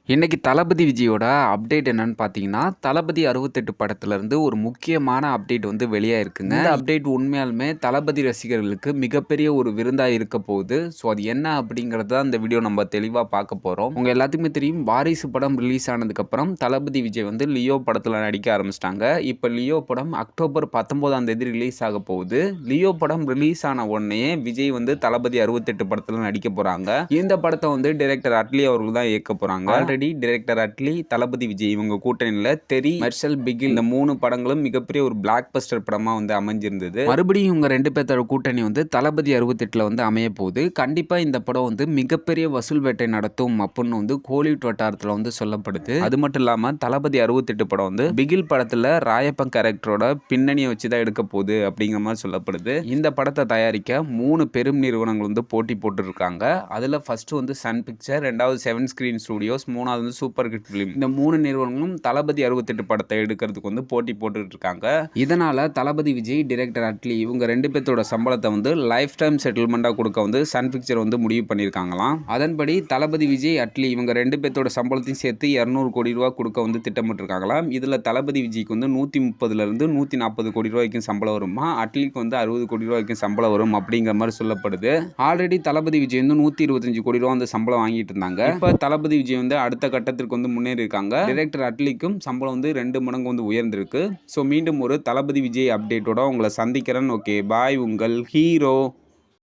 இன்னைக்கு தளபதி விஜயோட அப்டேட் என்னன்னு பார்த்தீங்கன்னா, தளபதி 68 படத்துலருந்து ஒரு முக்கியமான அப்டேட் வந்து வெளியாயிருக்குங்க. இந்த அப்டேட் உண்மையாலுமே தளபதி ரசிகர்களுக்கு மிகப்பெரிய ஒரு விருந்தா இருக்க போகுது. ஸோ அது என்ன அப்படிங்கிறது தான் இந்த வீடியோ நம்ம தெளிவா பார்க்க போறோம். உங்க எல்லாத்துக்குமே தெரியும், வாரிசு படம் ரிலீஸ் ஆனதுக்கப்புறம் தளபதி விஜய் வந்து லியோ படத்துல நடிக்க ஆரம்பிச்சிட்டாங்க. இப்ப லியோ படம் அக்டோபர் 19ஆம் தேதி ரிலீஸ் ஆக போகுது. லியோ படம் ரிலீஸ் ஆன உடனேயே விஜய் வந்து தளபதி 68 படத்துல நடிக்க போறாங்க. இந்த படத்தை வந்து டைரக்டர் அட்லி அவர்கள் தான் இயக்க போறாங்க. ஆல்ரெடி டைரக்டர் அட்லி, தளபதி விஜய் இவங்க கூட்டணியில தெறி, மெர்சல், பிகில் இந்த 3 படங்களும் மிகப்பெரிய ஒரு பிளாக் பஸ்டர் படமா வந்து அமைஞ்சிருந்தது. மறுபடியும் இவங்க 2 பேர்த்தோட கூட்டணி வந்து தளபதி 68ல வந்து அமைய போகுது. கண்டிப்பா இந்த படம் வந்து மிகப்பெரிய வசூல் வேட்டை நடத்தும் அப்படின்னு வந்து கோலிவுட் வட்டாரத்துல வந்து சொல்லப்படுது. அது மட்டும் இல்லாம தளபதி 68 படம் வந்து பிகில் படத்துல ராயப்பன் கேரக்டரோட பின்னணியை வச்சுதான் எடுக்க போகுது அப்படிங்கிற மாதிரி சொல்லப்படுது. இந்த படத்தை தயாரிக்க 3 பெரும் நிறுவனங்கள் வந்து போட்டி போட்டு இருக்காங்க. அதுல ஃபர்ஸ்ட் வந்து சன் பிக்சர், ரெண்டாவது 7 ஸ்கிரீன் ஸ்டுடியோஸ், மூணாவது வந்து சூப்பர் ஹிட் ஃபிலிம். இந்த 3 நிறுவனங்களும் தளபதி 68 படத்தை எடுக்கிறதுக்கு வந்து போட்டி போட்டுட்டு இருக்காங்க. இதனால தளபதி விஜய், டைரக்டர் அட்லி இவங்க 2 பேர்த்தோட சம்பளத்தை வந்து லைஃப் டைம் செட்டில்மெண்டா கொடுக்க வந்து சன் பிக்சர் வந்து முடிவு பண்ணியிருக்காங்களாம். அதன்படி தளபதி விஜய், அட்லி இவங்க 2 பேர்த்தோட சம்பளத்தையும் சேர்த்து 200 கோடி ரூபாய் கொடுக்க வந்து திட்டமிட்டிருக்காங்களாம். இதுல தளபதி விஜய்க்கு வந்து 130ல இருந்து 140 கோடி ரூபாய்க்கும் சம்பளம் வருமா, அட்லிக்கு வந்து 60 கோடி ரூபாய்க்கும் சம்பளம் வரும் அப்படிங்கிற மாதிரி சொல்லப்படுது. ஆல்ரெடி தளபதி விஜய் வந்து 125 கோடி ரூபாய் வந்து சம்பளம் வாங்கிட்டு இருந்தாங்க. இப்ப தளபதி விஜய் வந்து அடுத்த கட்டத்திற்கு வந்து முன்னேறி இருக்காங்க. டைரக்டர் அட்லிக்கும் சம்பளம் வந்து 2 மடங்கு வந்து உயர்ந்திருக்கு. ஸோ மீண்டும் ஒரு தளபதி விஜய் அப்டேட்டோட உங்களை சந்திக்கிறேன். ஓகே பாய், உங்கள் ஹீரோ.